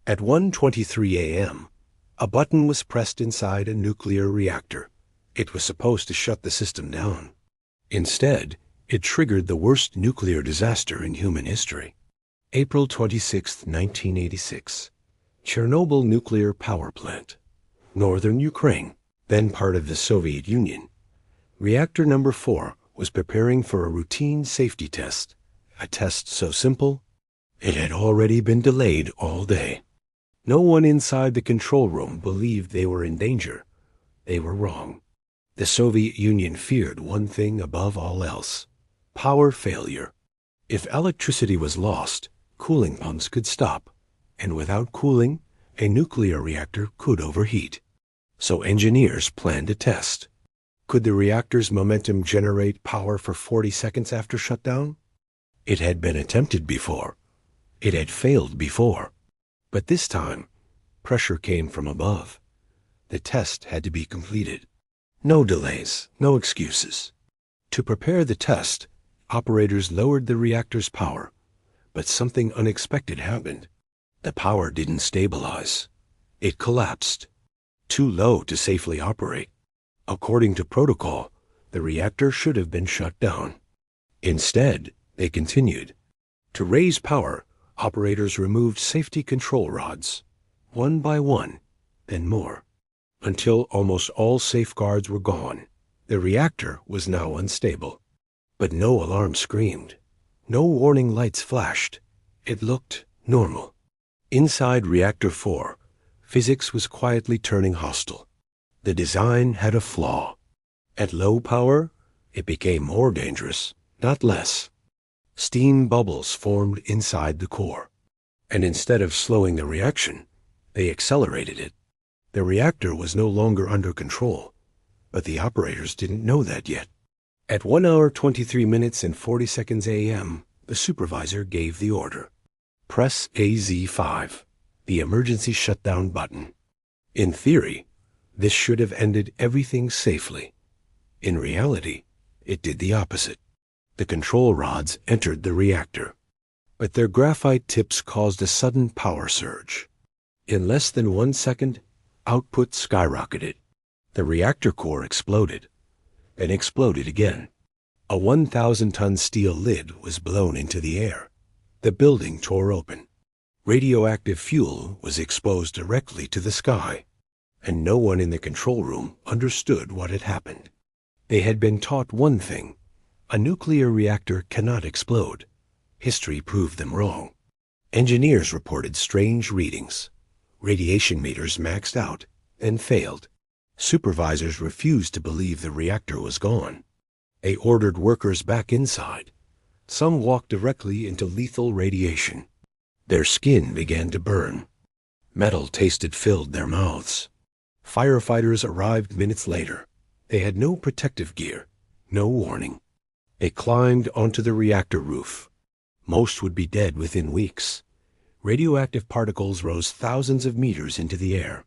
At 1:23 a.m., a button was pressed inside a nuclear reactor. It was supposed to shut the system down. Instead, it triggered the worst nuclear disaster in human history. April 26, 1986. Chernobyl nuclear power plant. Northern Ukraine, then part of the Soviet Union. Reactor number 4 was preparing for a routine safety test. A test so simple, it had already been delayed all day. No one inside the control room believed they were in danger. They were wrong. The Soviet Union feared one thing above all else: power failure. If electricity was lost, cooling pumps could stop, and without cooling, a nuclear reactor could overheat. So engineers planned a test. Could the reactor's momentum generate power for 40 seconds after shutdown? It had been attempted before. It had failed before. But this time, pressure came from above. The test had to be completed. No delays, no excuses. To prepare the test, operators lowered the reactor's power. But something unexpected happened. The power didn't stabilize. It collapsed. Too low to safely operate. According to protocol, the reactor should have been shut down. Instead, they continued. To raise power, operators removed safety control rods, one by one, then more, until almost all safeguards were gone. The reactor was now unstable. But no alarm screamed. No warning lights flashed. It looked normal. Inside Reactor 4, physics was quietly turning hostile. The design had a flaw. At low power, it became more dangerous, not less. Steam bubbles formed inside the core, and instead of slowing the reaction, they accelerated it. The reactor was no longer under control, but the operators didn't know that yet. At 1 hour 23 minutes and 40 seconds a.m., the supervisor gave the order. Press AZ5, the emergency shutdown button. In theory, this should have ended everything safely. In reality, it did the opposite. The control rods entered the reactor, but their graphite tips caused a sudden power surge. In less than 1 second, output skyrocketed. The reactor core exploded, and exploded again. A 1,000-ton steel lid was blown into the air. The building tore open. Radioactive fuel was exposed directly to the sky, and no one in the control room understood what had happened. They had been taught one thing: a nuclear reactor cannot explode. History proved them wrong. Engineers reported strange readings. Radiation meters maxed out and failed. Supervisors refused to believe the reactor was gone. They ordered workers back inside. Some walked directly into lethal radiation. Their skin began to burn. Metal tasted filled their mouths. Firefighters arrived minutes later. They had no protective gear, no warning. They climbed onto the reactor roof. Most would be dead within weeks. Radioactive particles rose thousands of meters into the air.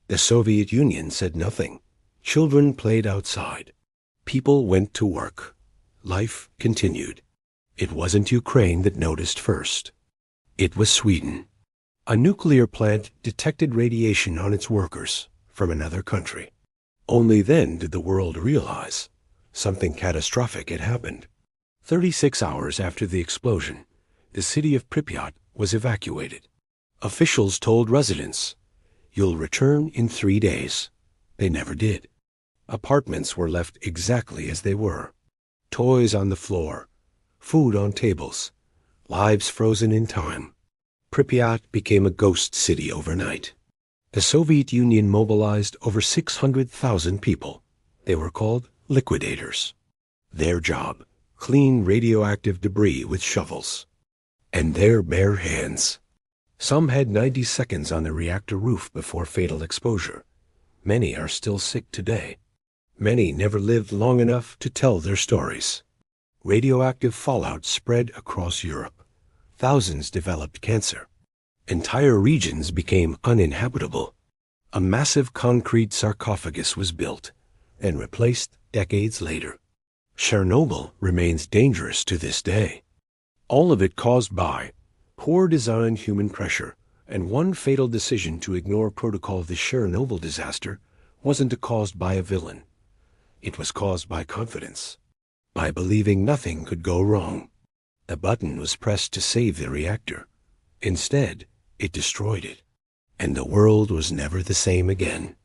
The Soviet Union said nothing. Children played outside. People went to work. Life continued. It wasn't Ukraine that noticed first. It was Sweden. A nuclear plant detected radiation on its workers from another country. Only then did the world realize something catastrophic had happened. 36 hours after the explosion, the city of Pripyat was evacuated. Officials told residents, "You'll return in 3 days." They never did. Apartments were left exactly as they were. Toys on the floor, food on tables, lives frozen in time. Pripyat became a ghost city overnight. The Soviet Union mobilized over 600,000 people. They were called liquidators. Their job: clean radioactive debris with shovels. And their bare hands. Some had 90 seconds on the reactor roof before fatal exposure. Many are still sick today. Many never lived long enough to tell their stories. Radioactive fallout spread across Europe. Thousands developed cancer. Entire regions became uninhabitable. A massive concrete sarcophagus was built and replaced decades later. Chernobyl remains dangerous to this day. All of it caused by poor designed human pressure And one fatal decision to ignore protocol of the Chernobyl disaster wasn't caused by a villain. It was caused by confidence, by believing nothing could go wrong. The button was pressed to save the reactor. Instead, it destroyed it, and the world was never the same again.